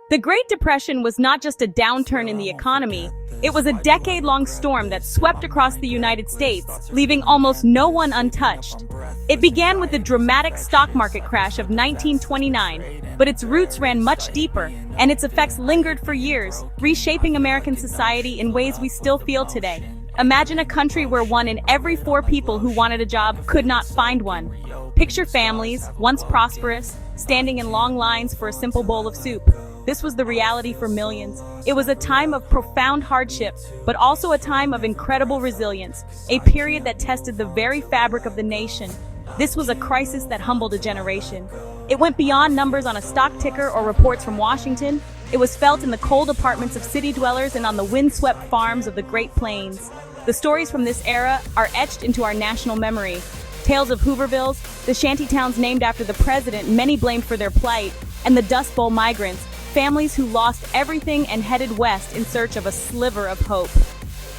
The Great Depression was not just a downturn in the economy, it was a decade-long storm that swept across the United States, leaving almost no one untouched. It began with the dramatic stock market crash of 1929, but its roots ran much deeper, and its effects lingered for years, reshaping American society in ways we still feel today. Imagine a country where 1 in every 4 people who wanted a job could not find one. Picture families, once prosperous, standing in long lines for a simple bowl of soup. This was the reality for millions. It was a time of profound hardship, but also a time of incredible resilience, a period that tested the very fabric of the nation. This was a crisis that humbled a generation. It went beyond numbers on a stock ticker or reports from Washington. It was felt in the cold apartments of city dwellers and on the windswept farms of the Great Plains. The stories from this era are etched into our national memory. Tales of Hoovervilles, the shantytowns named after the president many blamed for their plight, and the Dust Bowl migrants, families who lost everything and headed west in search of a sliver of hope.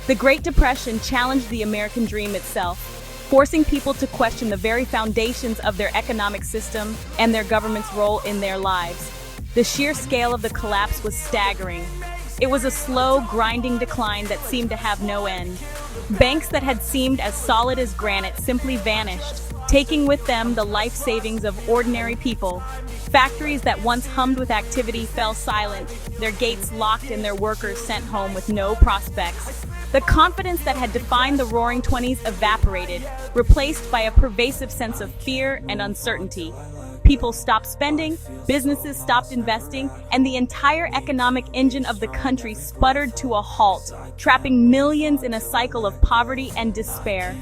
The Great Depression challenged the American dream itself, forcing people to question the very foundations of their economic system and their government's role in their lives. The sheer scale of the collapse was staggering. It was a slow, grinding decline that seemed to have no end. Banks that had seemed as solid as granite simply vanished, taking with them the life savings of ordinary people. Factories that once hummed with activity fell silent, their gates locked and their workers sent home with no prospects. The confidence that had defined the Roaring Twenties evaporated, replaced by a pervasive sense of fear and uncertainty. People stopped spending, businesses stopped investing, and the entire economic engine of the country sputtered to a halt, trapping millions in a cycle of poverty and despair.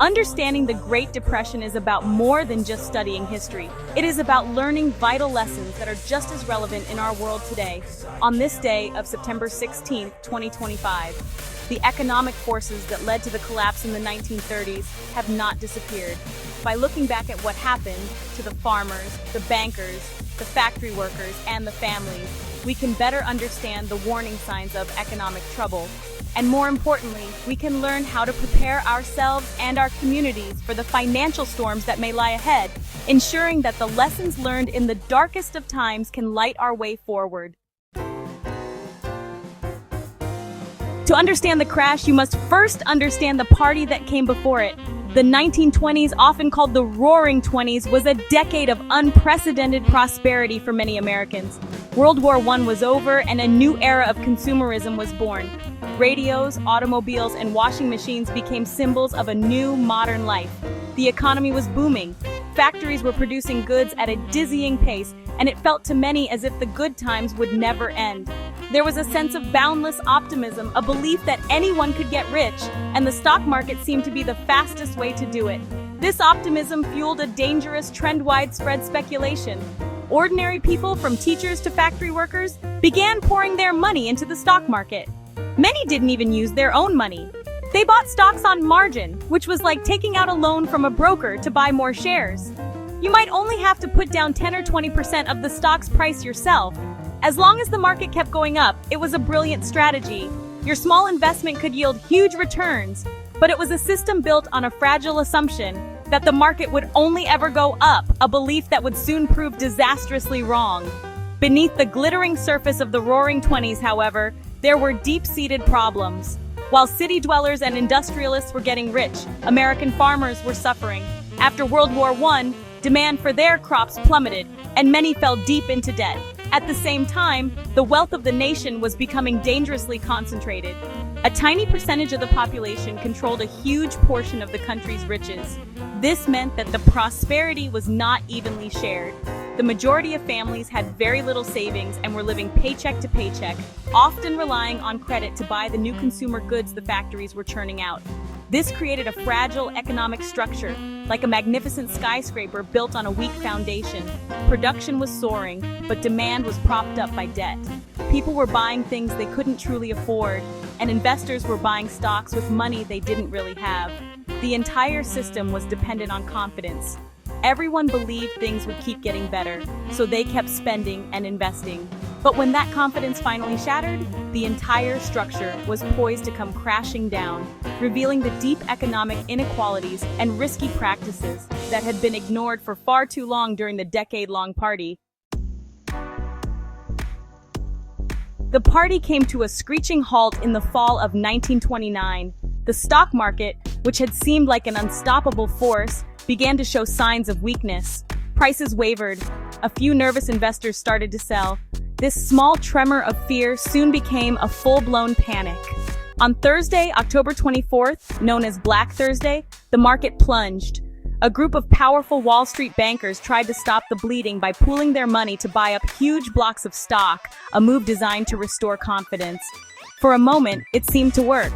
Understanding the Great Depression is about more than just studying history. It is about learning vital lessons that are just as relevant in our world today. On this day of September 16, 2025, the economic forces that led to the collapse in the 1930s have not disappeared. By looking back at what happened to the farmers, the bankers, the factory workers, and the families, we can better understand the warning signs of economic trouble. And more importantly, we can learn how to prepare ourselves and our communities for the financial storms that may lie ahead, ensuring that the lessons learned in the darkest of times can light our way forward. To understand the crash, you must first understand the party that came before it. The 1920s, often called the Roaring Twenties, was a decade of unprecedented prosperity for many Americans. World War I was over and a new era of consumerism was born. Radios, automobiles, and washing machines became symbols of a new, modern life. The economy was booming. Factories were producing goods at a dizzying pace, and it felt to many as if the good times would never end. There was a sense of boundless optimism, a belief that anyone could get rich, and the stock market seemed to be the fastest way to do it. This optimism fueled a dangerous trend-widespread speculation. Ordinary people, from teachers to factory workers, began pouring their money into the stock market. Many didn't even use their own money. They bought stocks on margin, which was like taking out a loan from a broker to buy more shares. You might only have to put down 10 or 20% of the stock's price yourself. As long as the market kept going up, it was a brilliant strategy. Your small investment could yield huge returns, but it was a system built on a fragile assumption that the market would only ever go up, a belief that would soon prove disastrously wrong. Beneath the glittering surface of the Roaring Twenties, however, there were deep-seated problems. While city dwellers and industrialists were getting rich, American farmers were suffering. After World War I, demand for their crops plummeted, and many fell deep into debt. At the same time, the wealth of the nation was becoming dangerously concentrated. A tiny percentage of the population controlled a huge portion of the country's riches. This meant that the prosperity was not evenly shared. The majority of families had very little savings and were living paycheck to paycheck, often relying on credit to buy the new consumer goods the factories were churning out. This created a fragile economic structure, like a magnificent skyscraper built on a weak foundation. Production was soaring, but demand was propped up by debt. People were buying things they couldn't truly afford, and investors were buying stocks with money they didn't really have. The entire system was dependent on confidence. Everyone believed things would keep getting better, so they kept spending and investing. But when that confidence finally shattered, the entire structure was poised to come crashing down, revealing the deep economic inequalities and risky practices that had been ignored for far too long during the decade-long party. The party came to a screeching halt in the fall of 1929. The stock market, which had seemed like an unstoppable force, began to show signs of weakness. Prices wavered. A few nervous investors started to sell. This small tremor of fear soon became a full-blown panic. On Thursday, October 24th, known as Black Thursday, the market plunged. A group of powerful Wall Street bankers tried to stop the bleeding by pooling their money to buy up huge blocks of stock, a move designed to restore confidence. For a moment, it seemed to work.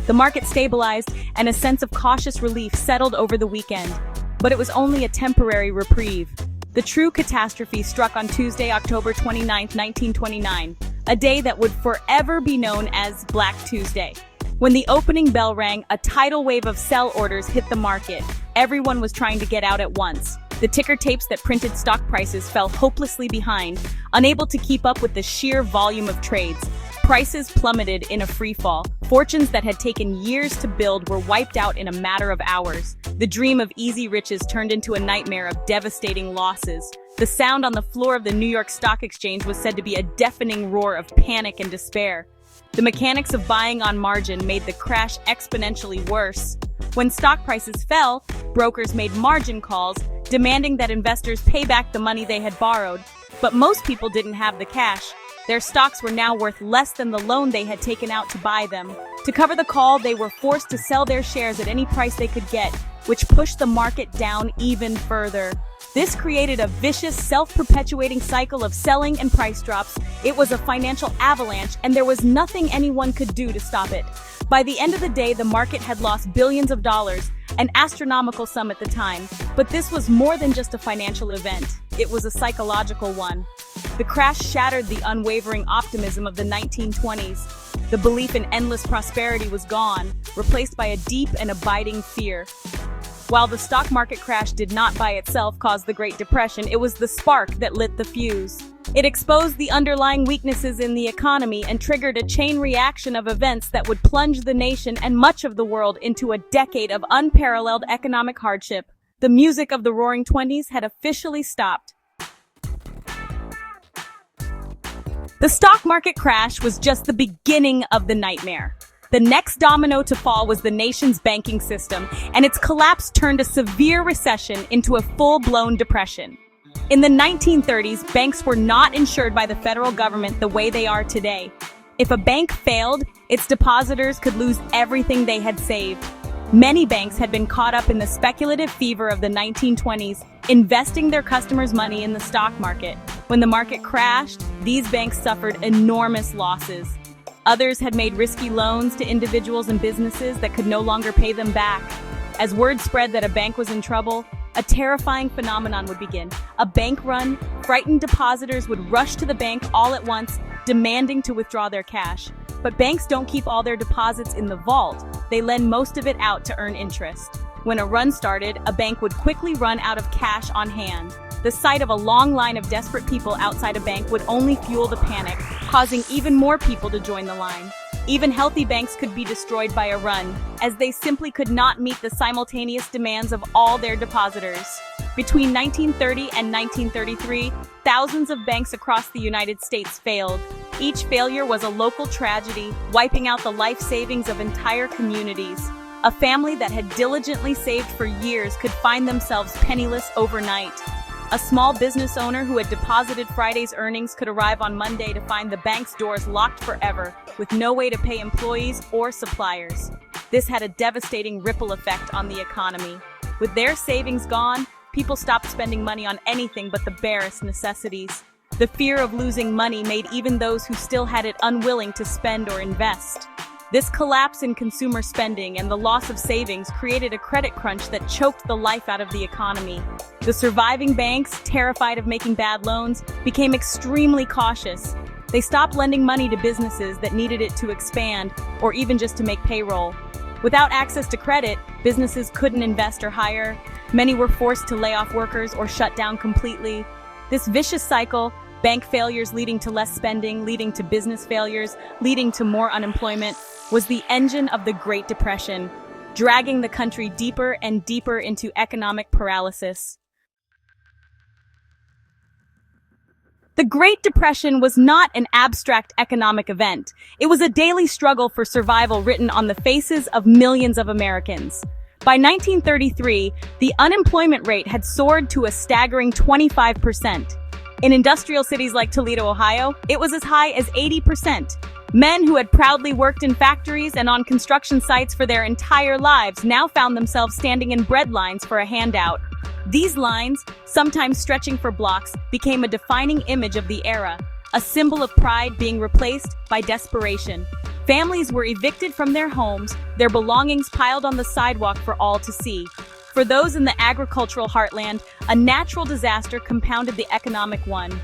The market stabilized, and a sense of cautious relief settled over the weekend. But it was only a temporary reprieve. The true catastrophe struck on Tuesday, October 29, 1929, a day that would forever be known as Black Tuesday. When the opening bell rang, a tidal wave of sell orders hit the market. Everyone was trying to get out at once. The ticker tapes that printed stock prices fell hopelessly behind, unable to keep up with the sheer volume of trades. Prices plummeted in a freefall. Fortunes that had taken years to build were wiped out in a matter of hours. The dream of easy riches turned into a nightmare of devastating losses. The sound on the floor of the New York Stock Exchange was said to be a deafening roar of panic and despair. The mechanics of buying on margin made the crash exponentially worse. When stock prices fell, brokers made margin calls, demanding that investors pay back the money they had borrowed. But most people didn't have the cash. Their stocks were now worth less than the loan they had taken out to buy them. To cover the call, they were forced to sell their shares at any price they could get, which pushed the market down even further. This created a vicious, self-perpetuating cycle of selling and price drops. It was a financial avalanche, and there was nothing anyone could do to stop it. By the end of the day, the market had lost billions of dollars, an astronomical sum at the time. But this was more than just a financial event. It was a psychological one. The crash shattered the unwavering optimism of the 1920s. The belief in endless prosperity was gone, replaced by a deep and abiding fear. While the stock market crash did not by itself cause the Great Depression, it was the spark that lit the fuse. It exposed the underlying weaknesses in the economy and triggered a chain reaction of events that would plunge the nation and much of the world into a decade of unparalleled economic hardship. The music of the Roaring Twenties had officially stopped. The stock market crash was just the beginning of the nightmare. The next domino to fall was the nation's banking system, and its collapse turned a severe recession into a full-blown depression. In the 1930s, banks were not insured by the federal government the way they are today. If a bank failed, its depositors could lose everything they had saved. Many banks had been caught up in the speculative fever of the 1920s, investing their customers' money in the stock market. When the market crashed, these banks suffered enormous losses. Others had made risky loans to individuals and businesses that could no longer pay them back. As word spread that a bank was in trouble, a terrifying phenomenon would begin. A bank run, frightened depositors would rush to the bank all at once, demanding to withdraw their cash. But banks don't keep all their deposits in the vault. They lend most of it out to earn interest. When a run started, a bank would quickly run out of cash on hand. The sight of a long line of desperate people outside a bank would only fuel the panic, causing even more people to join the line. Even healthy banks could be destroyed by a run, as they simply could not meet the simultaneous demands of all their depositors. Between 1930 and 1933, thousands of banks across the United States failed. Each failure was a local tragedy, wiping out the life savings of entire communities. A family that had diligently saved for years could find themselves penniless overnight. A small business owner who had deposited Friday's earnings could arrive on Monday to find the bank's doors locked forever, with no way to pay employees or suppliers. This had a devastating ripple effect on the economy. With their savings gone, people stopped spending money on anything but the barest necessities. The fear of losing money made even those who still had it unwilling to spend or invest. This collapse in consumer spending and the loss of savings created a credit crunch that choked the life out of the economy. The surviving banks, terrified of making bad loans, became extremely cautious. They stopped lending money to businesses that needed it to expand or even just to make payroll. Without access to credit, businesses couldn't invest or hire. Many were forced to lay off workers or shut down completely. This vicious cycle, bank failures leading to less spending, leading to business failures, leading to more unemployment, was the engine of the Great Depression, dragging the country deeper and deeper into economic paralysis. The Great Depression was not an abstract economic event. It was a daily struggle for survival written on the faces of millions of Americans. By 1933, the unemployment rate had soared to a staggering 25%. In industrial cities like Toledo, Ohio, it was as high as 80%. Men who had proudly worked in factories and on construction sites for their entire lives now found themselves standing in bread lines for a handout. These lines, sometimes stretching for blocks, became a defining image of the era, a symbol of pride being replaced by desperation. Families were evicted from their homes, their belongings piled on the sidewalk for all to see. For those in the agricultural heartland, a natural disaster compounded the economic one.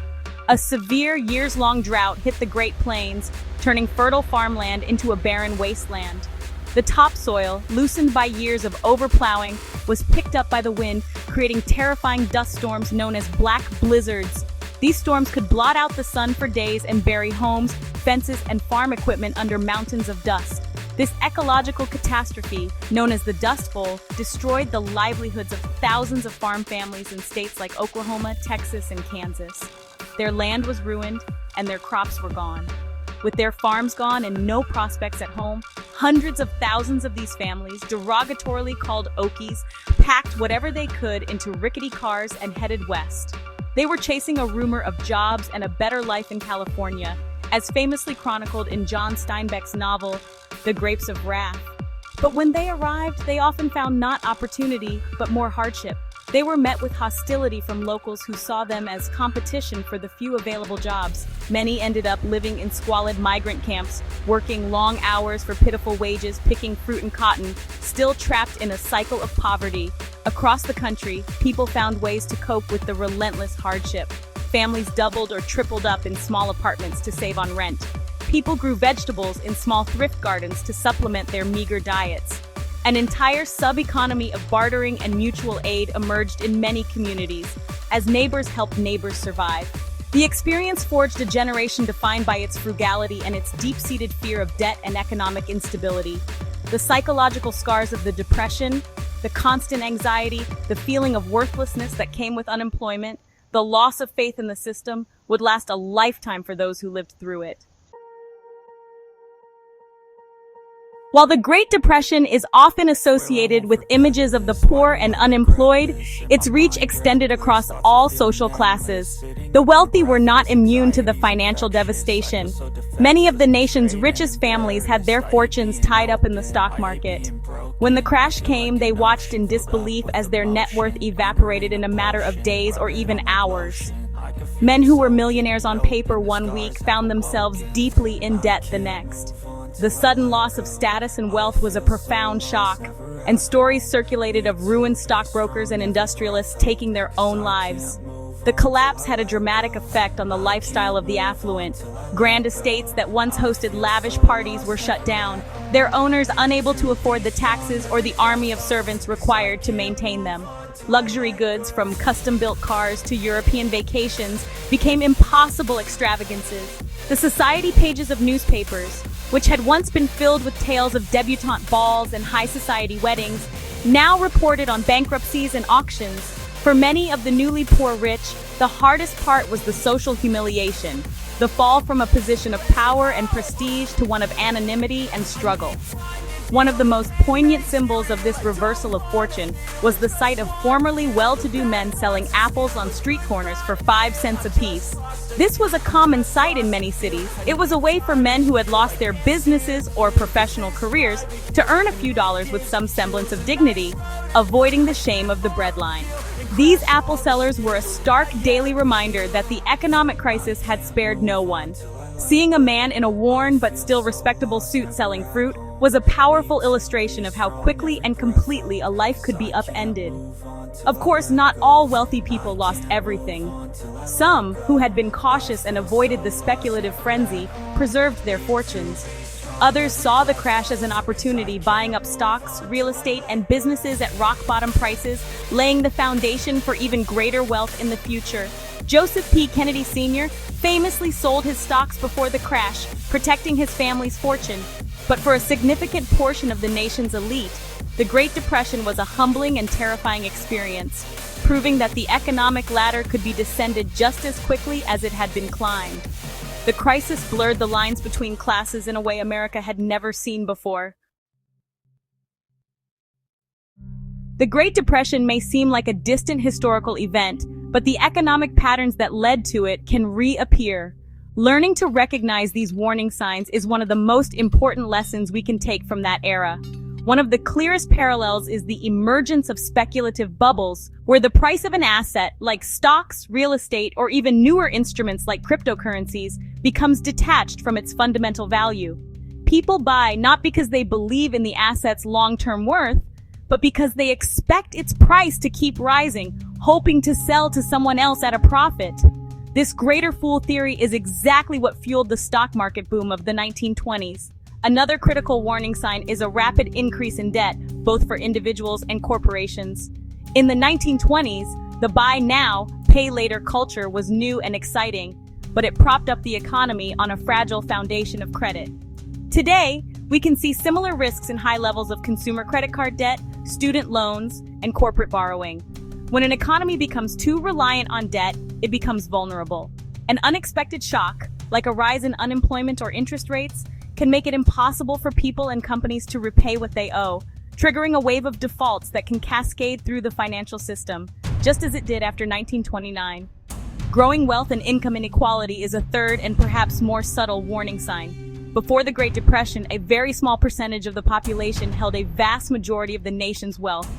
A severe years-long drought hit the Great Plains, turning fertile farmland into a barren wasteland. The topsoil, loosened by years of overplowing, was picked up by the wind, creating terrifying dust storms known as black blizzards. These storms could blot out the sun for days and bury homes, fences, and farm equipment under mountains of dust. This ecological catastrophe, known as the Dust Bowl, destroyed the livelihoods of thousands of farm families in states like Oklahoma, Texas, and Kansas. Their land was ruined, and their crops were gone. With their farms gone and no prospects at home, hundreds of thousands of these families, derogatorily called Okies, packed whatever they could into rickety cars and headed west. They were chasing a rumor of jobs and a better life in California, as famously chronicled in John Steinbeck's novel, The Grapes of Wrath. But when they arrived, they often found not opportunity, but more hardship. They were met with hostility from locals who saw them as competition for the few available jobs. Many ended up living in squalid migrant camps, working long hours for pitiful wages, picking fruit and cotton, still trapped in a cycle of poverty. Across the country, people found ways to cope with the relentless hardship. Families doubled or tripled up in small apartments to save on rent. People grew vegetables in small thrift gardens to supplement their meager diets. An entire sub-economy of bartering and mutual aid emerged in many communities, as neighbors helped neighbors survive. The experience forged a generation defined by its frugality and its deep-seated fear of debt and economic instability. The psychological scars of the Depression, the constant anxiety, the feeling of worthlessness that came with unemployment, the loss of faith in the system, would last a lifetime for those who lived through it. While the Great Depression is often associated with images of the poor and unemployed, its reach extended across all social classes. The wealthy were not immune to the financial devastation. Many of the nation's richest families had their fortunes tied up in the stock market. When the crash came, they watched in disbelief as their net worth evaporated in a matter of days or even hours. Men who were millionaires on paper one week found themselves deeply in debt the next. The sudden loss of status and wealth was a profound shock, and stories circulated of ruined stockbrokers and industrialists taking their own lives. The collapse had a dramatic effect on the lifestyle of the affluent. Grand estates that once hosted lavish parties were shut down, their owners unable to afford the taxes or the army of servants required to maintain them. Luxury goods, from custom-built cars to European vacations, became impossible extravagances. The society pages of newspapers, which had once been filled with tales of debutante balls and high society weddings, now reported on bankruptcies and auctions. For many of the newly poor rich, the hardest part was the social humiliation, the fall from a position of power and prestige to one of anonymity and struggle. One of the most poignant symbols of this reversal of fortune was the sight of formerly well-to-do men selling apples on street corners for 5 cents apiece. This was a common sight in many cities. It was a way for men who had lost their businesses or professional careers to earn a few dollars with some semblance of dignity, avoiding the shame of the breadline. These apple sellers were a stark daily reminder that the economic crisis had spared no one. Seeing a man in a worn but still respectable suit selling fruit was a powerful illustration of how quickly and completely a life could be upended. Of course, not all wealthy people lost everything. Some, who had been cautious and avoided the speculative frenzy, preserved their fortunes. Others saw the crash as an opportunity, buying up stocks, real estate, and businesses at rock-bottom prices, laying the foundation for even greater wealth in the future. Joseph P. Kennedy Sr. famously sold his stocks before the crash, protecting his family's fortune. But for a significant portion of the nation's elite, the Great Depression was a humbling and terrifying experience. proving that the economic ladder could be descended just as quickly as it had been climbed. The crisis blurred the lines between classes in a way America had never seen before. The Great Depression may seem like a distant historical event, but the economic patterns that led to it can reappear. Learning to recognize these warning signs is one of the most important lessons we can take from that era. One of the clearest parallels is the emergence of speculative bubbles, where the price of an asset, like stocks, real estate, or even newer instruments like cryptocurrencies, becomes detached from its fundamental value. People buy not because they believe in the asset's long-term worth, but because they expect its price to keep rising, hoping to sell to someone else at a profit. This greater fool theory is exactly what fueled the stock market boom of the 1920s. Another critical warning sign is a rapid increase in debt, both for individuals and corporations. In the 1920s, the buy now, pay later culture was new and exciting, but it propped up the economy on a fragile foundation of credit. Today, we can see similar risks in high levels of consumer credit card debt, student loans, and corporate borrowing. When an economy becomes too reliant on debt, it becomes vulnerable. An unexpected shock, like a rise in unemployment or interest rates, can make it impossible for people and companies to repay what they owe, triggering a wave of defaults that can cascade through the financial system, just as it did after 1929. Growing wealth and income inequality is a third and perhaps more subtle warning sign. Before the Great Depression, a very small percentage of the population held a vast majority of the nation's wealth.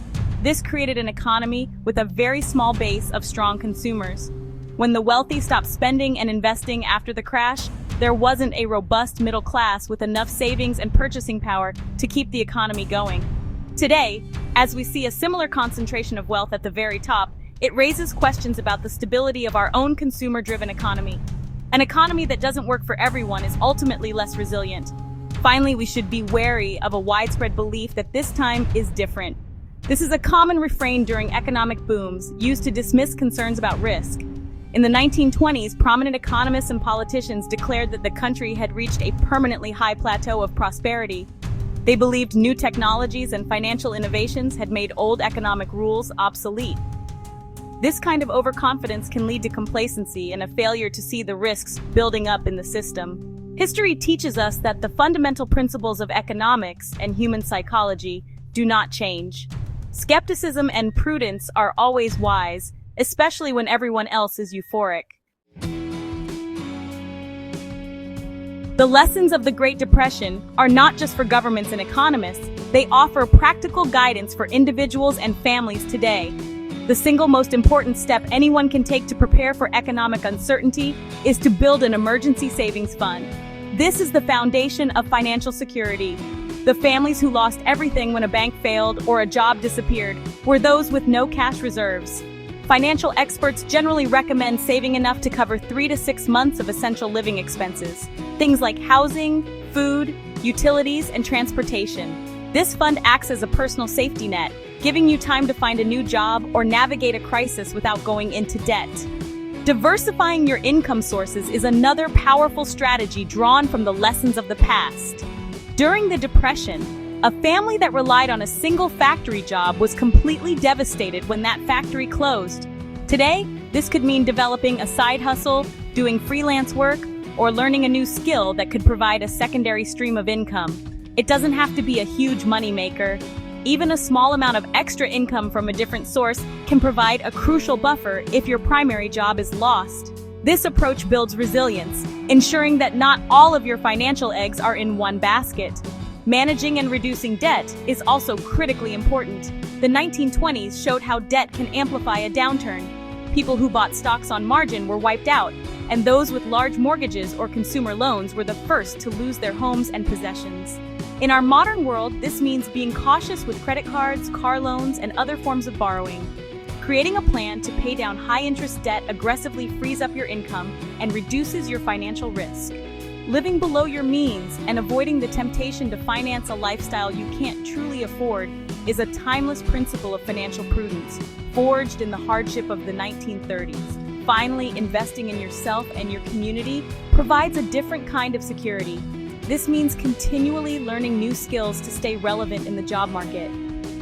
This created an economy with a very small base of strong consumers. When the wealthy stopped spending and investing after the crash, there wasn't a robust middle class with enough savings and purchasing power to keep the economy going. Today, as we see a similar concentration of wealth at the very top, it raises questions about the stability of our own consumer-driven economy. An economy that doesn't work for everyone is ultimately less resilient. Finally, we should be wary of a widespread belief that this time is different. This is a common refrain during economic booms, used to dismiss concerns about risk. In the 1920s, prominent economists and politicians declared that the country had reached a permanently high plateau of prosperity. They believed new technologies and financial innovations had made old economic rules obsolete. This kind of overconfidence can lead to complacency and a failure to see the risks building up in the system. History teaches us that the fundamental principles of economics and human psychology do not change. Skepticism and prudence are always wise, especially when everyone else is euphoric. The lessons of the Great Depression are not just for governments and economists, they offer practical guidance for individuals and families today. The single most important step anyone can take to prepare for economic uncertainty is to build an emergency savings fund. This is the foundation of financial security. The families who lost everything when a bank failed or a job disappeared were those with no cash reserves. Financial experts generally recommend saving enough to cover 3 to 6 months of essential living expenses, things like housing, food, utilities, and transportation. This fund acts as a personal safety net, giving you time to find a new job or navigate a crisis without going into debt. Diversifying your income sources is another powerful strategy drawn from the lessons of the past. During the Depression, a family that relied on a single factory job was completely devastated when that factory closed. Today, this could mean developing a side hustle, doing freelance work, or learning a new skill that could provide a secondary stream of income. It doesn't have to be a huge moneymaker. Even a small amount of extra income from a different source can provide a crucial buffer if your primary job is lost. This approach builds resilience, ensuring that not all of your financial eggs are in one basket. Managing and reducing debt is also critically important. The 1920s showed how debt can amplify a downturn. People who bought stocks on margin were wiped out, and those with large mortgages or consumer loans were the first to lose their homes and possessions. In our modern world, this means being cautious with credit cards, car loans, and other forms of borrowing. Creating a plan to pay down high-interest debt aggressively frees up your income and reduces your financial risk. Living below your means and avoiding the temptation to finance a lifestyle you can't truly afford is a timeless principle of financial prudence, forged in the hardship of the 1930s. Finally, investing in yourself and your community provides a different kind of security. This means continually learning new skills to stay relevant in the job market.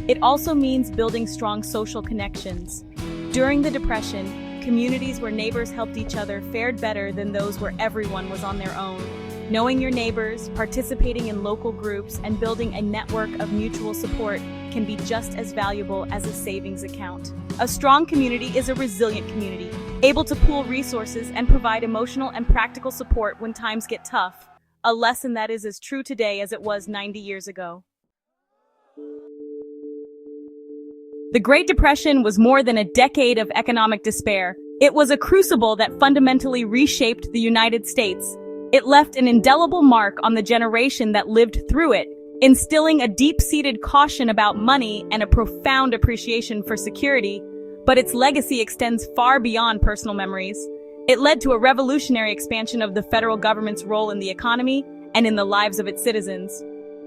It also means building strong social connections. During the Depression, communities where neighbors helped each other fared better than those where everyone was on their own. Knowing your neighbors, participating in local groups, and building a network of mutual support can be just as valuable as a savings account. A strong community is a resilient community, able to pool resources and provide emotional and practical support when times get tough. A lesson that is as true today as it was 90 years ago. The Great Depression was more than a decade of economic despair. It was a crucible that fundamentally reshaped the United States. It left an indelible mark on the generation that lived through it, instilling a deep-seated caution about money and a profound appreciation for security, but its legacy extends far beyond personal memories. It led to a revolutionary expansion of the federal government's role in the economy and in the lives of its citizens.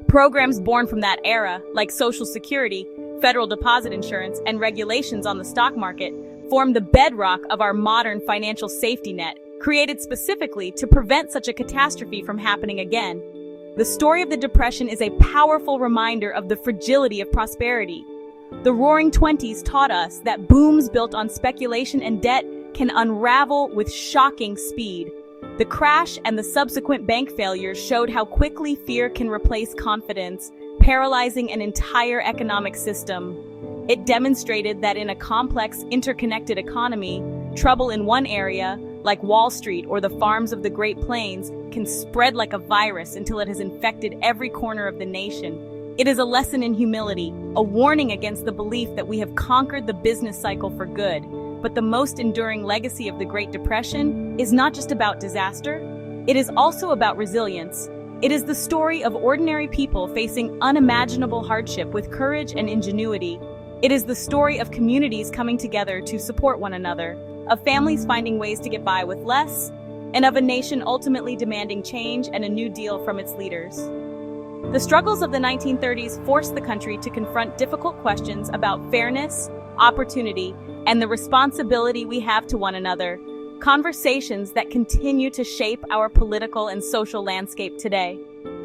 Programs born from that era, like Social Security, federal deposit insurance, and regulations on the stock market, formed the bedrock of our modern financial safety net, created specifically to prevent such a catastrophe from happening again. The story of the Depression is a powerful reminder of the fragility of prosperity. The Roaring Twenties taught us that booms built on speculation and debt can unravel with shocking speed. The crash and the subsequent bank failures showed how quickly fear can replace confidence, paralyzing an entire economic system. It demonstrated that in a complex, interconnected economy, trouble in one area, like Wall Street or the farms of the Great Plains, can spread like a virus until it has infected every corner of the nation. It is a lesson in humility, a warning against the belief that we have conquered the business cycle for good. But the most enduring legacy of the Great Depression is not just about disaster, it is also about resilience. It is the story of ordinary people facing unimaginable hardship with courage and ingenuity. It is the story of communities coming together to support one another, of families finding ways to get by with less, and of a nation ultimately demanding change and a new deal from its leaders. The struggles of the 1930s forced the country to confront difficult questions about fairness, opportunity, and the responsibility we have to one another, conversations that continue to shape our political and social landscape today.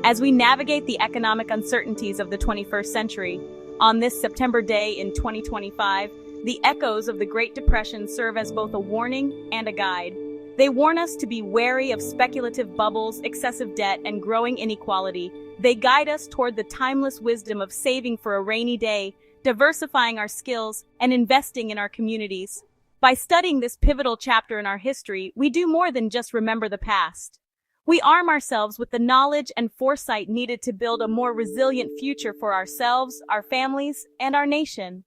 As we navigate the economic uncertainties of the 21st century, on this September day in 2025, the echoes of the Great Depression serve as both a warning and a guide. They warn us to be wary of speculative bubbles, excessive debt, and growing inequality. They guide us toward the timeless wisdom of saving for a rainy day, diversifying our skills, and investing in our communities. By studying this pivotal chapter in our history, we do more than just remember the past. We arm ourselves with the knowledge and foresight needed to build a more resilient future for ourselves, our families, and our nation.